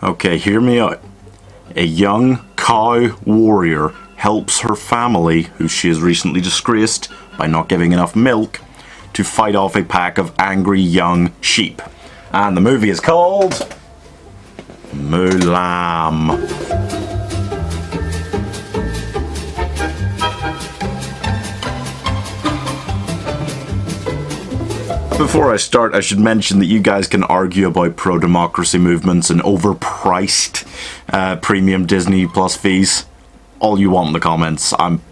Okay, hear me out. A young cow warrior helps her family, who she has recently disgraced by not giving enough milk, to fight off a pack of angry young sheep. And the movie is called Mulan. Before I start, I should mention that you guys can argue about pro-democracy movements and overpriced premium Disney Plus fees all you want in the comments. I'm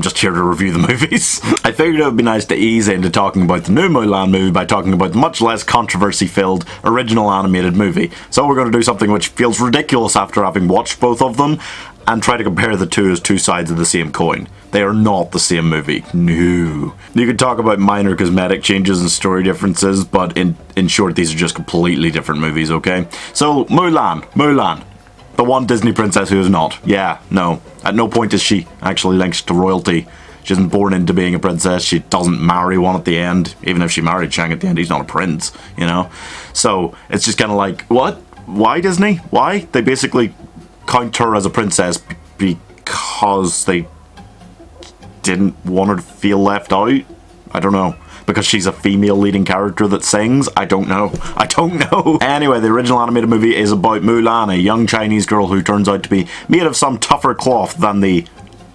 just here to review the movies. I figured it would be nice to ease into talking about the new Mulan movie by talking about the much less controversy-filled original animated movie. So we're going to do something which feels ridiculous after having watched both of them, and try to compare the two as two sides of the same coin. They are not the same movie. No. You could talk about minor cosmetic changes and story differences, but in short, these are just completely different movies, okay? So, Mulan. The one Disney princess who is not. Yeah, no. At no point is she actually linked to royalty. She isn't born into being a princess. She doesn't marry one at the end. Even if she married Shang at the end, he's not a prince, you know? So, it's just kind of like, what? Why Disney? Why? They basically count her as a princess because they didn't want her to feel left out? I don't know. Because she's a female leading character that sings? I don't know. Anyway, the original animated movie is about Mulan, a young Chinese girl who turns out to be made of some tougher cloth than the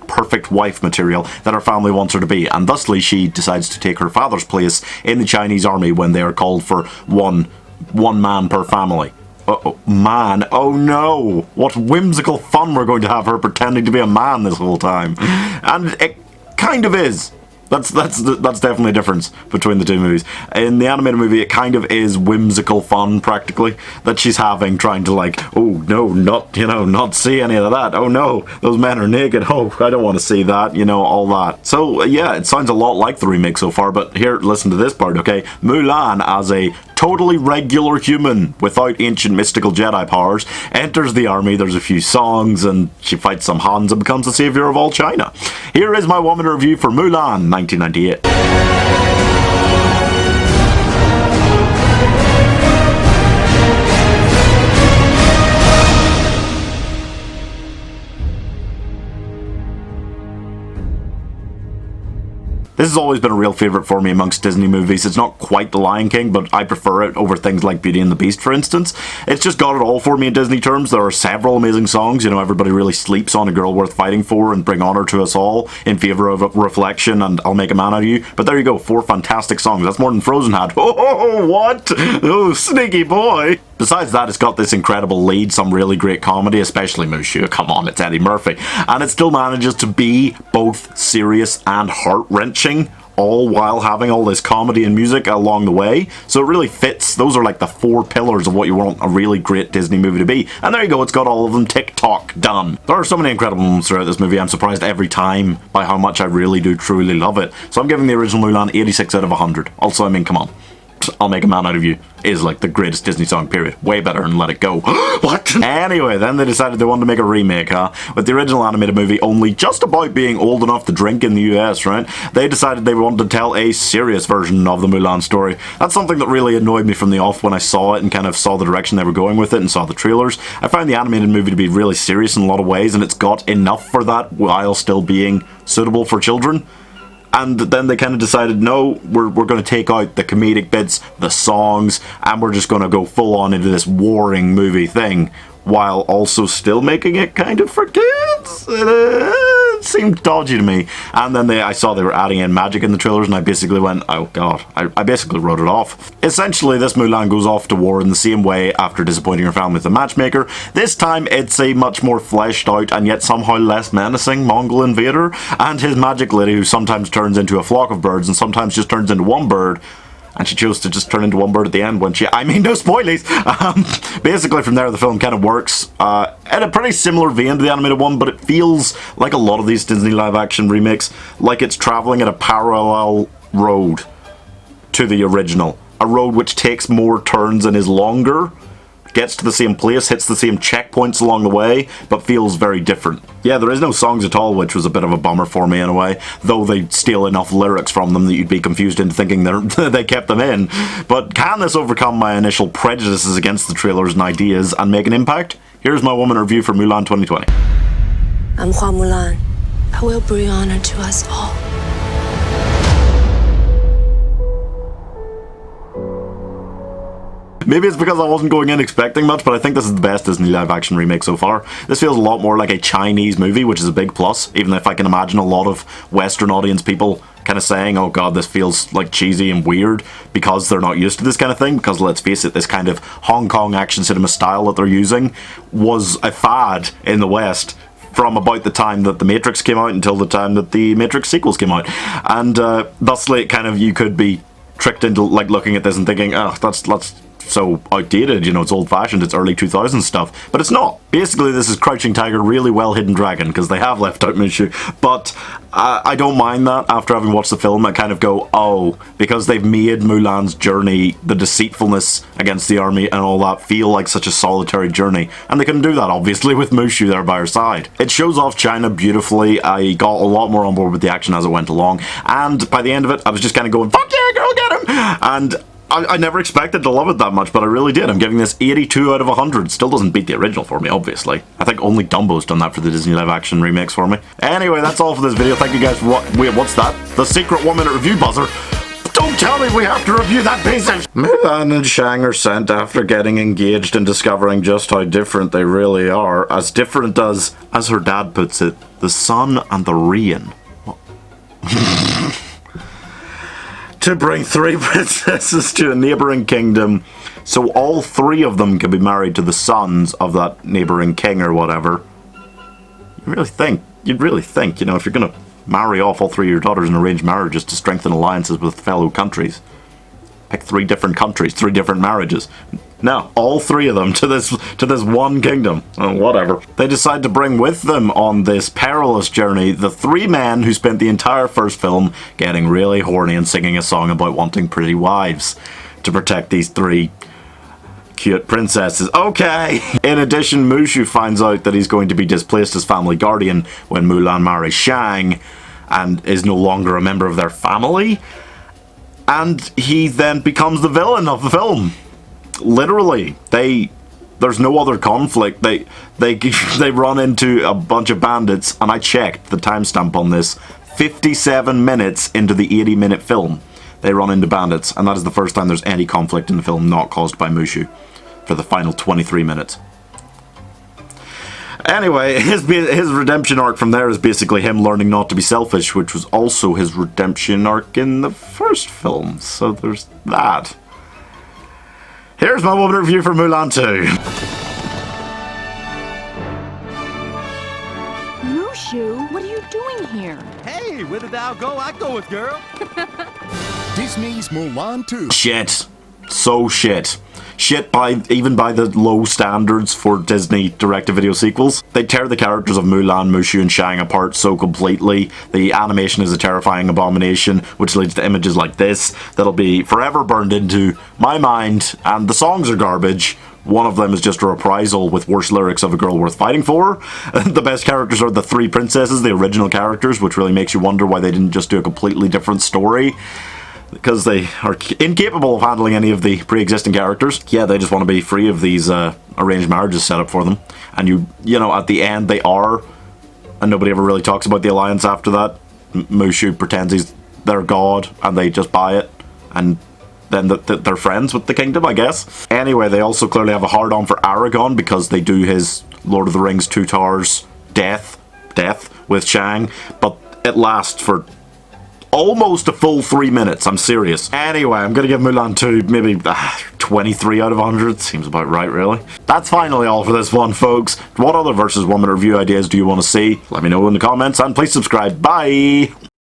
perfect wife material that her family wants her to be, and thusly she decides to take her father's place in the Chinese army when they are called for one man per family. Man, oh no! What whimsical fun we're going to have her pretending to be a man this whole time. And it kind of is. That's definitely a difference between the two movies. In the animated movie, it kind of is whimsical fun, practically, that she's having, trying to like, oh no, not see any of that. Oh no, those men are naked. Oh, I don't want to see that, all that. So yeah, it sounds a lot like the remake so far, but here, listen to this part, okay? Mulan, as a totally regular human without ancient mystical Jedi powers, enters the army. There's a few songs, and she fights some Hans and becomes the savior of all China. Here is my 1-minute review for Mulan, 1998. This has always been a real favourite for me amongst Disney movies. It's not quite The Lion King, but I prefer it over things like Beauty and the Beast, for instance. It's just got it all for me in Disney terms. There are several amazing songs. Everybody really sleeps on A Girl Worth Fighting For and Bring Honor to Us All in favour of Reflection and I'll Make a Man Out of You. But there you go, 4 fantastic songs. That's more than Frozen had. Oh, what? Oh, sneaky boy. Besides that, it's got this incredible lead, some really great comedy, especially Mushu. Come on, it's Eddie Murphy. And it still manages to be both serious and heart-wrenching, all while having all this comedy and music along the way. So it really fits. Those are like the 4 pillars of what you want a really great Disney movie to be. And there you go, it's got all of them tick-tock done. There are so many incredible moments throughout this movie. I'm surprised every time by how much I really do truly love it. So I'm giving the original Mulan 86 out of 100. Also, I mean, come on. I'll Make a Man Out of You is like the greatest Disney song, period. Way better than Let It Go. What? Anyway, then they decided they wanted to make a remake, huh? With the original animated movie only just about being old enough to drink in the US, right? They decided they wanted to tell a serious version of the Mulan story. That's something that really annoyed me from the off when I saw it and kind of saw the direction they were going with it and saw the trailers. I found the animated movie to be really serious in a lot of ways, and it's got enough for that while still being suitable for children. And then they kind of decided, no, we're going to take out the comedic bits, the songs, and we're just going to go full on into this warring movie thing, while also still making it kind of for kids. It seemed dodgy to me. And then I saw they were adding in magic in the trailers, and I basically went, oh god, I basically wrote it off. Essentially, this Mulan goes off to war in the same way after disappointing her family with the matchmaker. This time, it's a much more fleshed out and yet somehow less menacing Mongol invader, and his magic lady who sometimes turns into a flock of birds and sometimes just turns into one bird. And she chose to just turn into one bird at the end when she... I mean, no spoilies! Basically, from there, the film kind of works in a pretty similar vein to the animated one, but it feels like a lot of these Disney live-action remakes, like it's travelling at a parallel road to the original. A road which takes more turns and is longer, gets to the same place, hits the same checkpoints along the way, but feels very different. Yeah, there is no songs at all, which was a bit of a bummer for me in a way, though they steal enough lyrics from them that you'd be confused into thinking they kept them in. But can this overcome my initial prejudices against the trailers and ideas and make an impact? Here's my woman review for Mulan 2020. I'm Hua Mulan. I will bring honor to us all. Maybe it's because I wasn't going in expecting much, but I think this is the best Disney live-action remake so far. This feels a lot more like a Chinese movie, which is a big plus, even if I can imagine a lot of Western audience people kind of saying, oh god, this feels like cheesy and weird, because they're not used to this kind of thing, because let's face it, this kind of Hong Kong action cinema style that they're using was a fad in the West from about the time that The Matrix came out until the time that the Matrix sequels came out. And thusly, kind of, you could be tricked into like looking at this and thinking, oh, that's so outdated, you know, it's old-fashioned, it's early 2000s stuff, but it's not. Basically, this is Crouching Tiger, really well-hidden dragon, because they have left out Mushu, but I don't mind that. After having watched the film, I kind of go, oh, because they've made Mulan's journey, the deceitfulness against the army and all that, feel like such a solitary journey, and they couldn't do that, obviously, with Mushu there by her side. It shows off China beautifully. I got a lot more on board with the action as it went along, and by the end of it, I was just kind of going, fuck yeah, girl, get him! And I never expected to love it that much, but I really did. I'm giving this 82 out of 100. Still doesn't beat the original for me, obviously. I think only Dumbo's done that for the Disney live-action remakes for me. Anyway, that's all for this video. Thank you guys for wait, what's that? The secret 1 minute review buzzer? Don't tell me we have to review that piece of... Mulan and Shang are sent after getting engaged and discovering just how different they really are. As different as her dad puts it, the sun and the rain. To bring 3 princesses to a neighbouring kingdom, so all 3 of them can be married to the sons of that neighbouring king or whatever. You'd really think, you know, if you're going to marry off all 3 of your daughters in arranged marriages to strengthen alliances with fellow countries, pick 3 different countries, 3 different marriages. No, all 3 of them to this one kingdom. Oh, whatever. They decide to bring with them on this perilous journey the 3 men who spent the entire first film getting really horny and singing a song about wanting pretty wives to protect these 3 cute princesses. Okay! In addition, Mushu finds out that he's going to be displaced as family guardian when Mulan marries Shang and is no longer a member of their family. And he then becomes the villain of the film. Literally, there's no other conflict. They run into a bunch of bandits, and I checked the timestamp on this. 57 minutes into the 80-minute film, they run into bandits, and that is the first time there's any conflict in the film not caused by Mushu for the final 23 minutes. Anyway, his redemption arc from there is basically him learning not to be selfish, which was also his redemption arc in the first film, so there's that. Here's my woman review for Mulan 2. Mushu, what are you doing here? Hey, where did thou go? I go with girl. Disney's Mulan 2. Shit. So shit. Shit even by the low standards for Disney direct-to-video sequels. They tear the characters of Mulan, Mushu and Shang apart so completely. The animation is a terrifying abomination, which leads to images like this that'll be forever burned into my mind, and the songs are garbage. One of them is just a reprisal with worse lyrics of A Girl Worth Fighting For. The best characters are the 3 princesses, the original characters, which really makes you wonder why they didn't just do a completely different story, because they are incapable of handling any of the pre-existing characters. Yeah, they just want to be free of these arranged marriages set up for them. And you know, at the end they are, and nobody ever really talks about the alliance after that. Mushu pretends he's their god, and they just buy it, and then they're friends with the kingdom, I guess. Anyway, they also clearly have a hard-on for Aragon, because they do his Lord of the Rings Two Towers death with Shang, but it lasts for almost a full 3 minutes, I'm serious. Anyway, I'm gonna give Mulan 2 maybe 23 out of 100. Seems about right, really. That's finally all for this one, folks. What other versus 1 minute review ideas do you want to see? Let me know in the comments, and please subscribe. Bye!